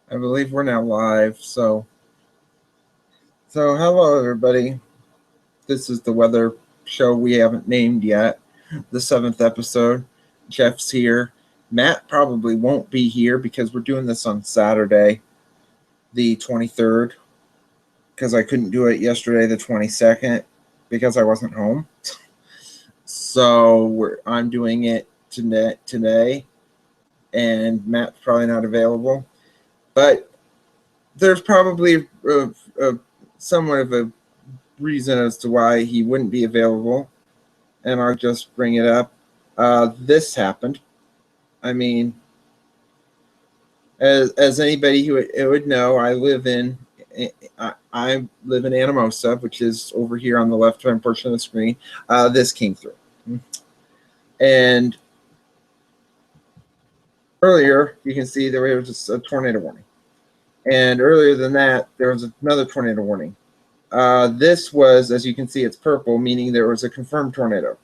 I believe we're now live. So hello everybody. This is the weather show we haven't named yet. The 7th episode. Jeff's here. Matt probably won't be here because we're doing this on Saturday, the 23rd, because I couldn't do it yesterday, the 22nd, because I wasn't home. So I'm doing it today, and Matt's probably not available. But there's probably somewhat of a reason as to why he wouldn't be available, and I'll just bring it up. This happened. I mean, as anybody who would know, I live in Anamosa, which is over here on the left-hand portion of the screen. This came through, and earlier you can see there was a tornado warning. And earlier than that, there was another tornado warning. This was, as you can see, it's purple, meaning there was a confirmed tornado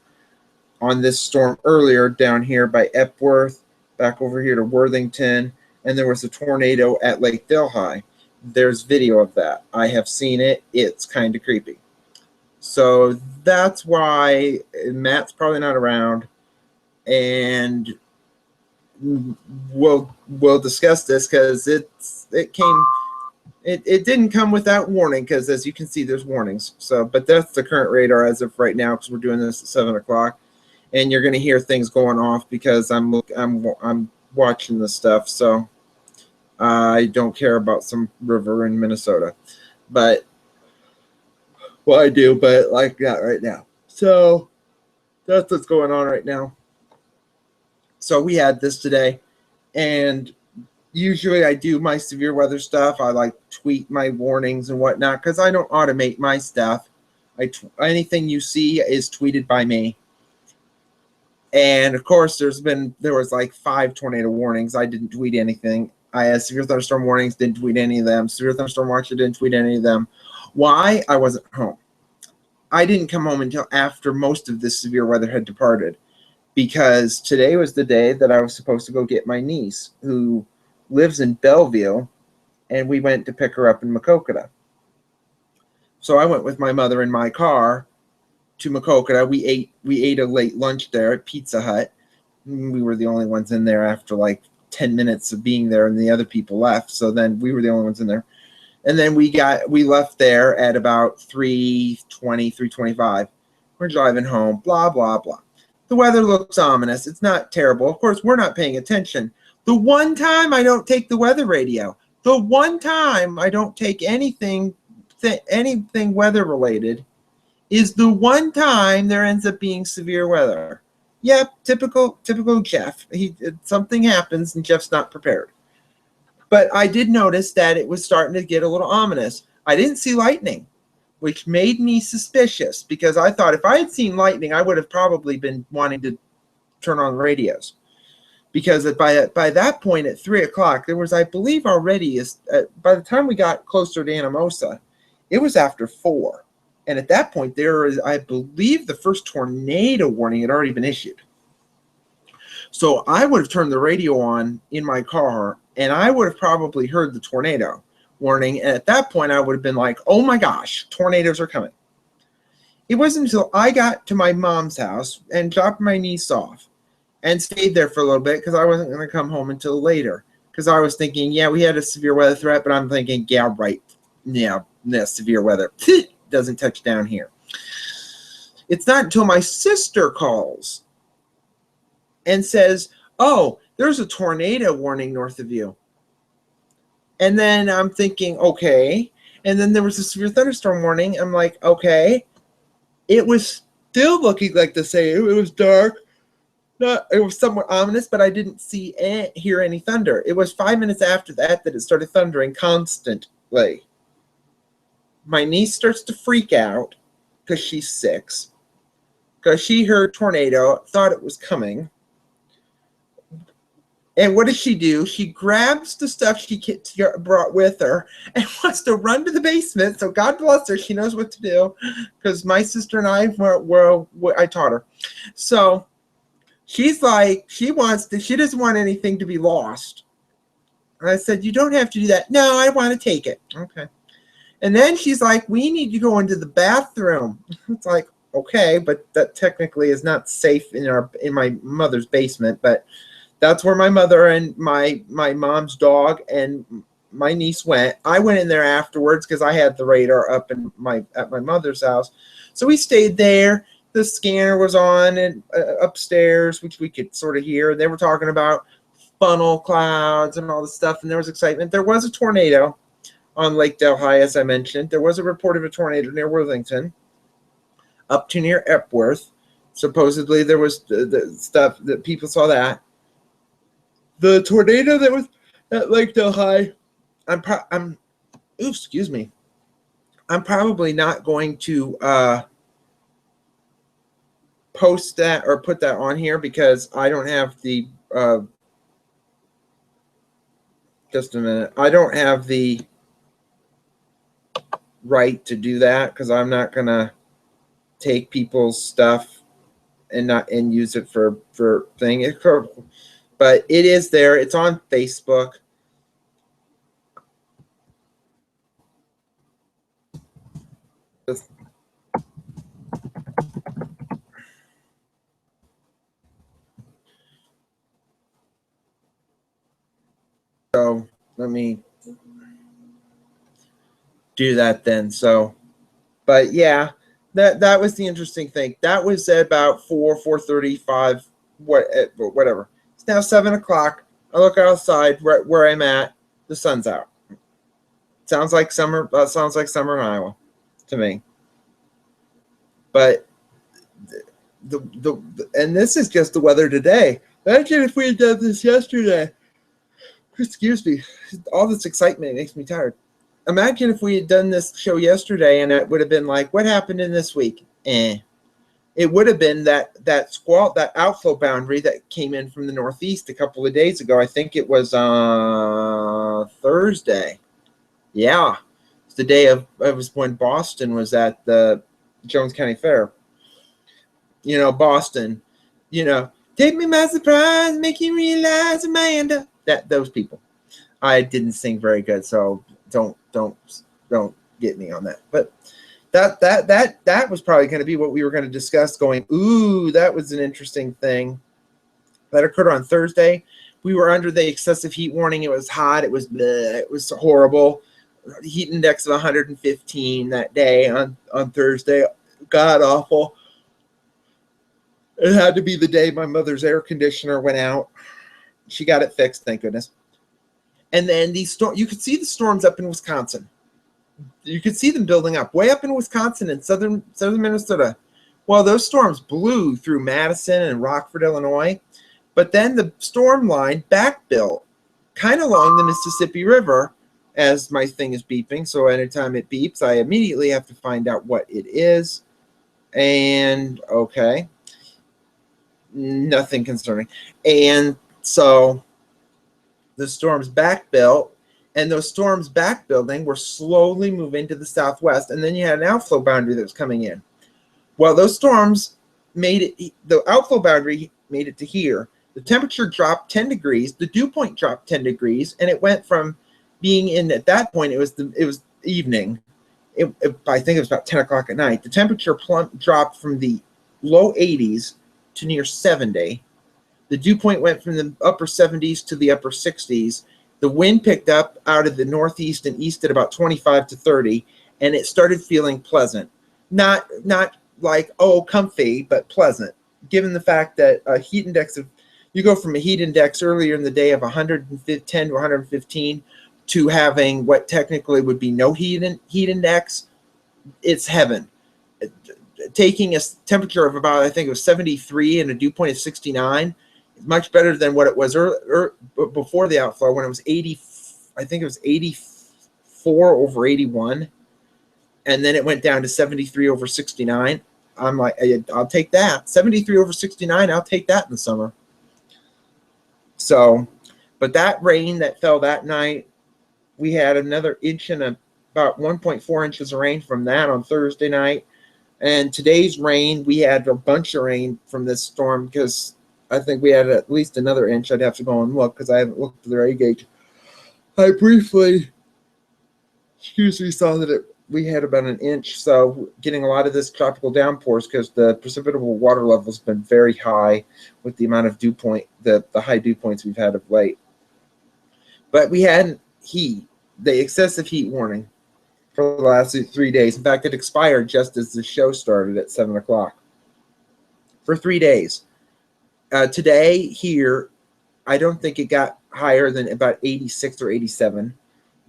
on this storm earlier down here by Epworth, back over here to Worthington, and there was a tornado at Lake Delhi. There's video of that. I have seen it. It's kind of creepy. So that's why Matt's probably not around, and we'll discuss this because it didn't come without warning, because as you can see, there's warnings. So, but that's the current radar as of right now, because we're doing this at 7 o'clock, and you're going to hear things going off because I'm watching this stuff. So I don't care about some river in Minnesota, but well, I do, but like that right now. So that's what's going on right now. So we had this today, and usually I do my severe weather stuff. I like tweet my warnings and whatnot because I don't automate my stuff. Anything you see is tweeted by me. And of course, there was like 5 tornado warnings. I didn't tweet anything. I had severe thunderstorm warnings, didn't tweet any of them. Severe thunderstorm watch, didn't tweet any of them. Why? I wasn't home. I didn't come home until after most of this severe weather had departed, because today was the day that I was supposed to go get my niece, who lives in Belleville, and we went to pick her up in Maquoketa. So I went with my mother in my car to Maquoketa. We ate a late lunch there at Pizza Hut. We were the only ones in there after like 10 minutes of being there, and the other people left. So then we were the only ones in there. And then we left there at about 3:20, 3:25. We're driving home, blah, blah, blah. The weather looks ominous. It's not terrible. Of course, we're not paying attention. The one time I don't take the weather radio, the one time I don't take anything weather related, is the one time there ends up being severe weather. Yep, typical Jeff. Something happens and Jeff's not prepared. But I did notice that it was starting to get a little ominous. I didn't see lightning, which made me suspicious, because I thought if I had seen lightning, I would have probably been wanting to turn on the radios. Because by that point at 3 o'clock, there was, I believe, already, by the time we got closer to Anamosa, it was after 4. And at that point, I believe the first tornado warning had already been issued. So I would have turned the radio on in my car, and I would have probably heard the tornado warning. And at that point, I would have been like, oh my gosh, tornadoes are coming. It wasn't until I got to my mom's house and dropped my niece off and stayed there for a little bit, because I wasn't going to come home until later. Because I was thinking, yeah, we had a severe weather threat, but I'm thinking, yeah, right. Yeah, severe weather doesn't touch down here. It's not until my sister calls and says, oh, there's a tornado warning north of you. And then I'm thinking, okay. And then there was a severe thunderstorm warning. I'm like, okay. It was still looking like the same. It was dark. It was somewhat ominous, but I didn't hear any thunder. It was 5 minutes after that it started thundering constantly. My niece starts to freak out because she's 6, because she heard tornado, thought it was coming. And what does she do? She grabs the stuff she brought with her and wants to run to the basement. So God bless her. She knows what to do, because my sister and I I taught her. So she's like, she doesn't want anything to be lost. I said, you don't have to do that. No, I want to take it. Okay. And then she's like, we need to go into the bathroom. It's like, okay, but that technically is not safe in my mother's basement, but that's where my mother and my mom's dog and my niece went. I went in there afterwards because I had the radar up at my mother's house. So we stayed there. The scanner was on and upstairs, which we could sort of hear. They were talking about funnel clouds and all this stuff, and there was excitement. There was a tornado on Lake Delhi, as I mentioned. There was a report of a tornado near Worthington, up to near Epworth. Supposedly there was the stuff that people saw that. The tornado that was at Lake Delhi, excuse me. I'm probably not going to post that or put that on here because I don't have the just a minute. I don't have the right to do that because I'm not gonna take people's stuff and use it for thing. But it is there. It's on Facebook. So let me do that then. So, but yeah, that was the interesting thing. That was at about 4:35, whatever. It's now 7 o'clock. I look outside where I'm at. The sun's out. Sounds like summer. Sounds like summer in Iowa to me. But and this is just the weather today. Imagine if we had done this yesterday. Excuse me. All this excitement makes me tired. Imagine if we had done this show yesterday and it would have been like, what happened in this week? It would have been that outflow boundary that came in from the northeast a couple of days ago. I think it was Thursday. Yeah. It's the day it was when Boston was at the Jones County Fair. You know, Boston, take me by surprise, make you realize, Amanda. Those people. I didn't sing very good, so don't get me on that. But that was probably going to be what we were going to discuss. Going, ooh, that was an interesting thing that occurred on Thursday. We were under the excessive heat warning. It was hot. It was bleh, it was horrible. Heat index of 115 that day on Thursday. God awful. It had to be the day my mother's air conditioner went out. She got it fixed, thank goodness. And then you could see the storms up in Wisconsin. You could see them building up way up in Wisconsin and southern Minnesota. Well, those storms blew through Madison and Rockford, Illinois. But then the storm line backbuilt kind of along the Mississippi River as my thing is beeping. So anytime it beeps, I immediately have to find out what it is. And okay. Nothing concerning. And so the storms backbuilt, and those storms backbuilding were slowly moving to the southwest. And then you had an outflow boundary that was coming in. Well, those storms the outflow boundary made it to here. The temperature dropped 10 degrees. The dew point dropped 10 degrees. And it went from being in, at that point, it was evening. I think it was about 10 o'clock at night. The temperature dropped from the low 80s to near 70. The dew point went from the upper 70s to the upper 60s. The wind picked up out of the northeast and east at about 25 to 30, and it started feeling pleasant. Not like, oh, comfy, but pleasant, given the fact that a heat index you go from a heat index earlier in the day of 110 to 115 to having what technically would be no heat index. It's heaven. Taking a temperature of about, I think it was 73 and a dew point of 69 is much better than what it was before the outflow when it was 80. I think it was 84 over 81. And then it went down to 73 over 69. I'm like, I'll take that. 73 over 69, I'll take that in the summer. So, but that rain that fell that night, we had another inch and about 1.4 inches of rain from that on Thursday night. And today's rain, we had a bunch of rain from this storm because I think we had at least another inch. I'd have to go and look because I haven't looked at the rain gauge. I briefly, saw that we had about an inch. So getting a lot of this tropical downpours because the precipitable water level has been very high with the amount of dew point, the high dew points we've had of late. But we had heat, the excessive heat warning for the last 3 days. In fact, it expired just as the show started at 7 o'clock for 3 days. Today here, I don't think it got higher than about 86 or 87.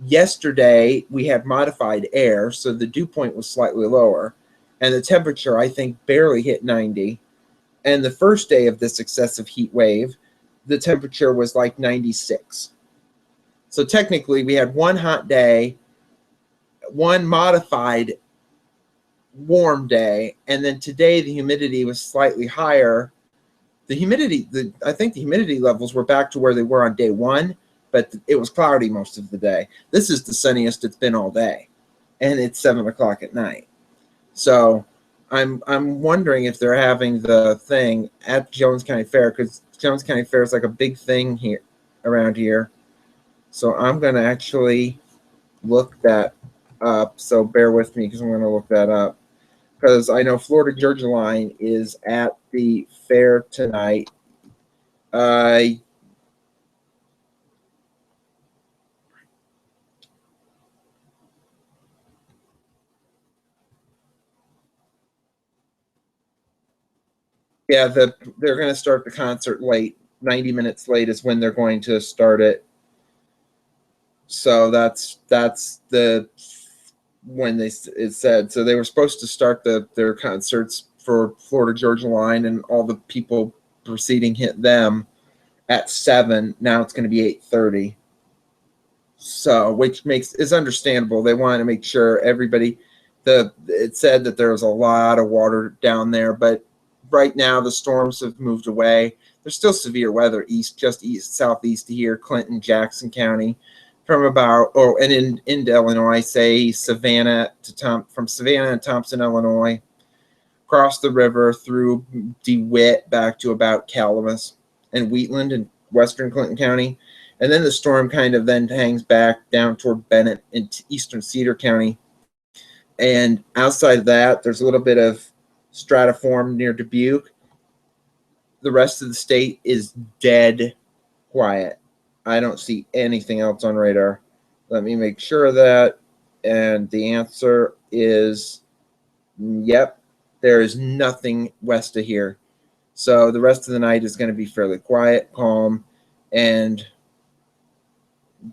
Yesterday, we had modified air, so the dew point was slightly lower, and the temperature, I think, barely hit 90. And the first day of this excessive heat wave, the temperature was like 96. So technically, we had one hot day, one modified warm day, and then today the humidity was slightly higher. The humidity, I think the humidity levels were back to where they were on day one, but it was cloudy most of the day. This is the sunniest it's been all day, and it's 7 o'clock at night. So I'm wondering if they're having the thing at Jones County Fair, because Jones County Fair is like a big thing here around here. So I'm going to actually look that up. So bear with me because I'm going to look that up. Because I know Florida Georgia Line is at the fair tonight. Yeah, they're going to start the concert late. 90 minutes late is when they're going to start it. So that's the when it said. So they were supposed to start their concerts for Florida Georgia Line and all the people preceding hit them at 7. Now it's going to be 8:30. So which is understandable. They want to make sure everybody. It said that there was a lot of water down there, but right now the storms have moved away. There's still severe weather southeast of here, Clinton, Jackson County, from about and into Illinois, say Savannah from Savannah to Thompson, Illinois, across the river through DeWitt back to about Calamus and Wheatland in western Clinton County. And then the storm kind of then hangs back down toward Bennett in eastern Cedar County. And outside of that, there's a little bit of stratiform near Dubuque. The rest of the state is dead quiet. I don't see anything else on radar. Let me make sure of that. And the answer is yep, there is nothing west of here. So the rest of the night is going to be fairly quiet, calm, and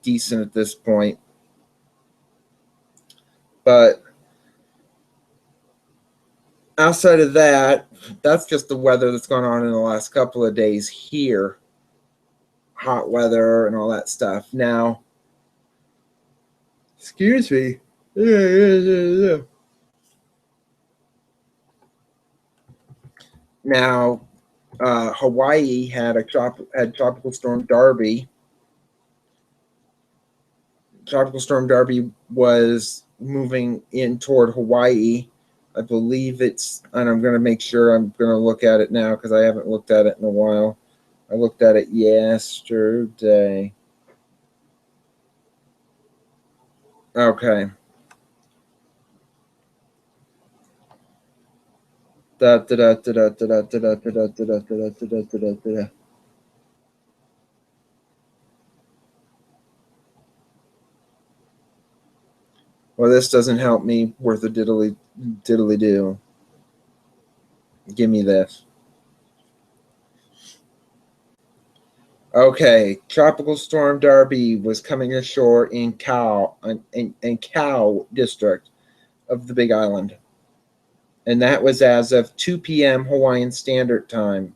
decent at this point. But outside of that, that's just the weather that's gone on in the last couple of days here. Hot weather and all that stuff. Now, excuse me. Now, Hawaii had Tropical Storm Darby. Tropical Storm Darby was moving in toward Hawaii. I believe it's, and I'm going to make sure I'm going to look at it now because I haven't looked at it in a while. I looked at it yesterday. Okay. Well, this doesn't help me worth a diddly do. Give me this. Okay, Tropical Storm Darby was coming ashore in Kau district of the Big Island. And that was as of 2 p.m. Hawaiian Standard Time,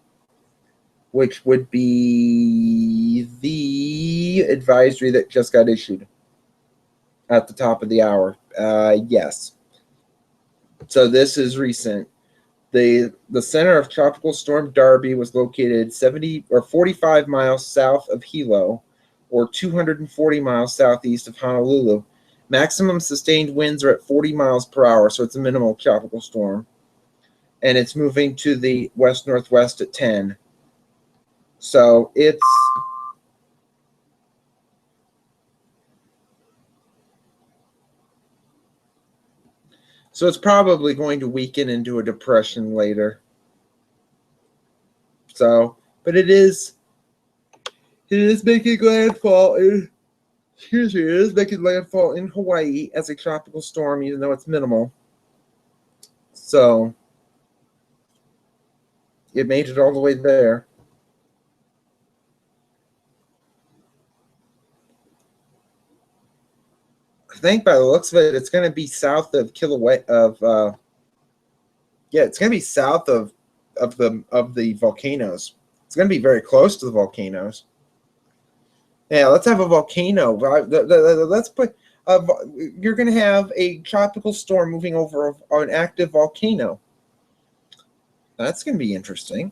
which would be the advisory that just got issued at the top of the hour. Yes. So this is recent. The center of Tropical Storm Darby was located 45 miles south of Hilo, or 240 miles southeast of Honolulu. Maximum sustained winds are at 40 miles per hour, so it's a minimal tropical storm. And it's moving to the west-northwest at 10. So it's So it's probably going to weaken into a depression later. So, but it is making landfall in, excuse me, it is making landfall in Hawaii as a tropical storm, even though it's minimal. So it made it all the way there. I think by the looks of it, it's going to be south of Kilauea of it's going to be south of the volcanoes. It's going to be very close to the volcanoes. Yeah, let's have a volcano. Let's put. You're going to have a tropical storm moving over an active volcano. That's going to be interesting.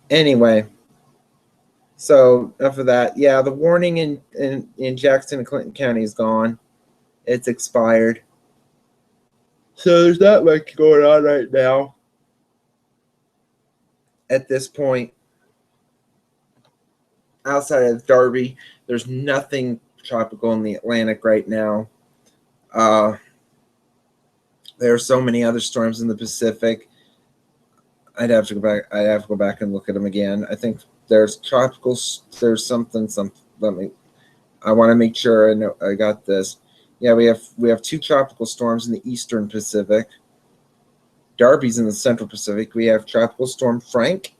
Anyway, so enough of that. Yeah, the warning in Jackson and Clinton County is gone. It's expired. So there's not much going on right now. At this point, outside of Darby, there's nothing tropical in the Atlantic right now. There are so many other storms in the Pacific. I'd have to go back and look at them again. I think there's tropicals. There's something. I want to make sure I know I got this. Yeah, we have two tropical storms in the Eastern Pacific. Darby's in the Central Pacific. We have Tropical Storm Frank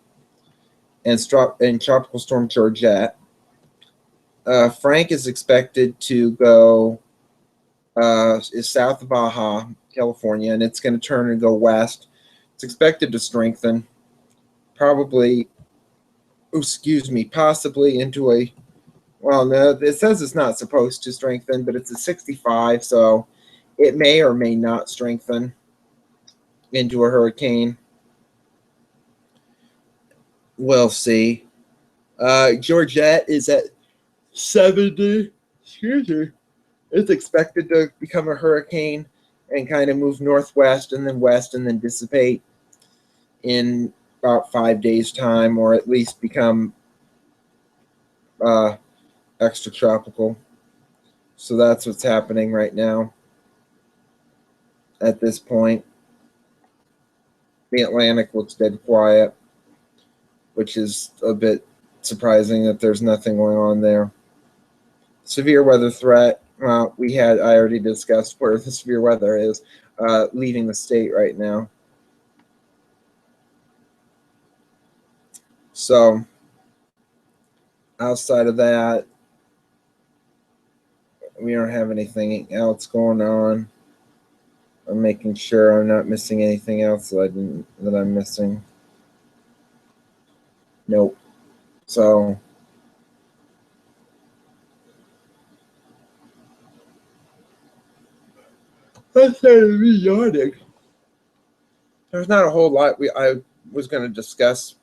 and Tropical Storm Georgette. Frank is expected to go is south of Baja, California, and it's going to turn and go west. It's expected to strengthen, possibly into a, well, no, it says it's not supposed to strengthen, but it's a 65, so it may or may not strengthen into a hurricane. We'll see. Georgette is at 70. Excuse me. It's expected to become a hurricane and kind of move northwest and then west and then dissipate in about 5 days' time, or at least become extratropical. So that's what's happening right now. At this point, the Atlantic looks dead quiet, which is a bit surprising that there's nothing going on there. Severe weather threat. I already discussed where the severe weather is leaving the state right now. So outside of that, we don't have anything else going on. I'm making sure I'm not missing anything else that I'm missing. Nope. So that's starting me yawning. There's not a whole lot I was going to discuss.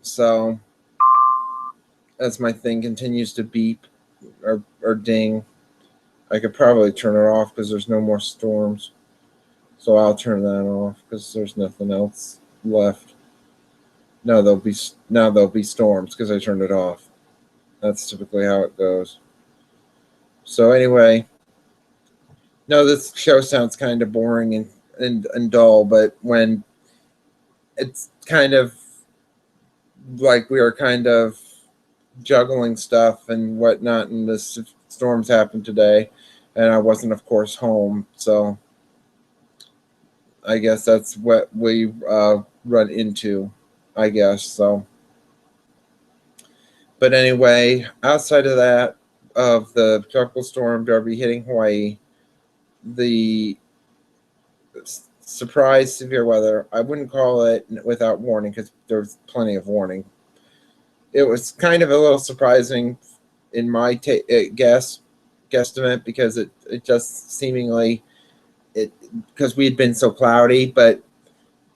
So as my thing continues to beep or ding, I could probably turn it off because there's no more storms. So I'll turn that off because there's nothing else left. No, there'll be storms because I turned it off. That's typically how it goes. So anyway, no, this show sounds kind of boring and dull, but when it's kind of like we are kind of juggling stuff and whatnot, and the storms happened today, and I wasn't, of course, home, so I guess that's what we run into, I guess. So, but anyway, outside of that, of the tropical storm Darby hitting Hawaii, the surprise severe weather, I wouldn't call it without warning because there's plenty of warning. It was kind of a little surprising in my guesstimate because it just seemingly because we had been so cloudy, but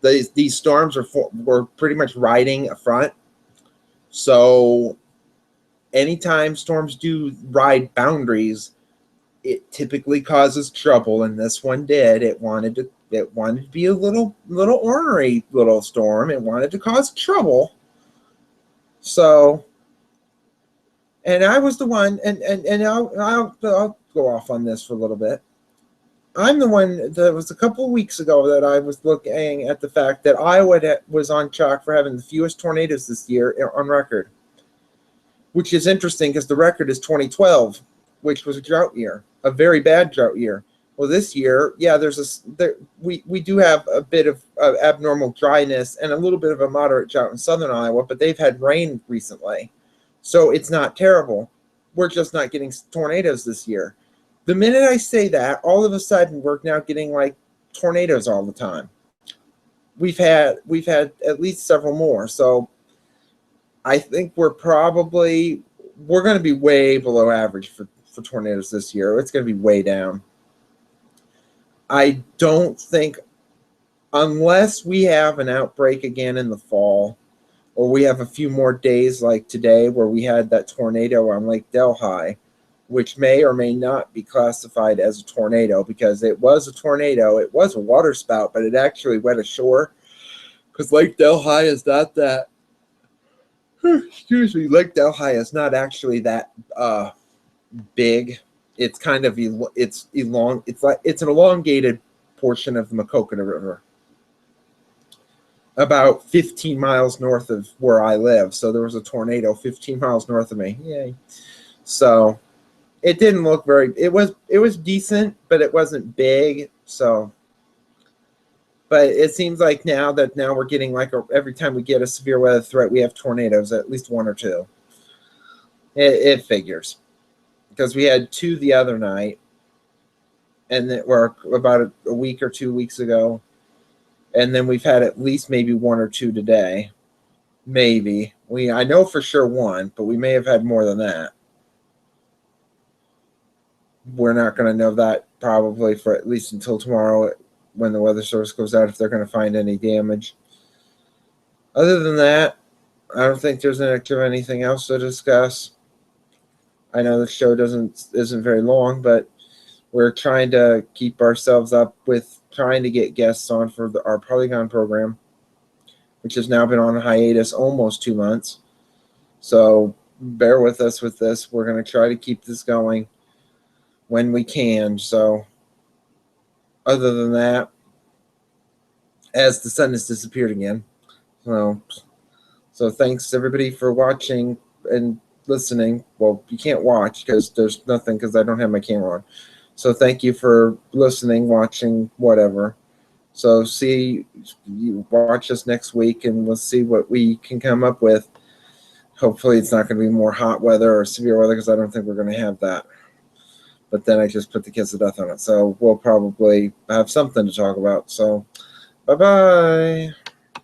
these storms were pretty much riding a front. So anytime storms do ride boundaries, it typically causes trouble, and this one did. It wanted to be a little ornery little storm. It wanted to cause trouble. So, and I was the one, and I'll go off on this for a little bit. I'm the one that was a couple of weeks ago that I was looking at the fact that Iowa was on track for having the fewest tornadoes this year on record, which is interesting because the record is 2012, which was a drought year, a very bad drought year. Well, this year, yeah, we do have a bit of abnormal dryness and a little bit of a moderate drought in southern Iowa, but they've had rain recently, so it's not terrible. We're just not getting tornadoes this year. The minute I say that, all of a sudden we're now getting like tornadoes all the time. We've had at least several more, so I think we're going to be way below average for tornadoes this year. It's going to be way down. I don't think, unless we have an outbreak again in the fall, or we have a few more days like today where we had that tornado on Lake Delhi, which may or may not be classified as a tornado because it was a tornado. It was a water spout, but it actually went ashore because Lake Delhi is not that, excuse me, Lake Delhi is not actually that big. It's kind of it's an elongated portion of the Maquoketa River, about 15 miles north of where I live. So there was a tornado 15 miles north of me. Yay! So it didn't look very. It was decent, but it wasn't big. So, but it seems like now we're getting like every time we get a severe weather threat, we have tornadoes, at least one or two. It figures. Because we had two the other night, and that were about a week or 2 weeks ago, and then we've had at least maybe one or two today. Maybe I know for sure one, but we may have had more than that. We're not going to know that probably for at least until tomorrow when the weather service goes out if they're going to find any damage. Other than that, I don't think there's anything else to discuss. I know the show isn't very long, but we're trying to keep ourselves up with trying to get guests on for our Polygon program, which has now been on hiatus almost 2 months. So bear with us with this. We're going to try to keep this going when we can. So other than that, as the sun has disappeared again. So thanks everybody for watching and listening. Well, you can't watch because there's nothing because I don't have my camera on. So thank you for listening, watching, whatever. So you watch us next week and we'll see what we can come up with. Hopefully it's not going to be more hot weather or severe weather because I don't think we're going to have that. But then I just put the kiss of death on it. So we'll probably have something to talk about. So bye-bye.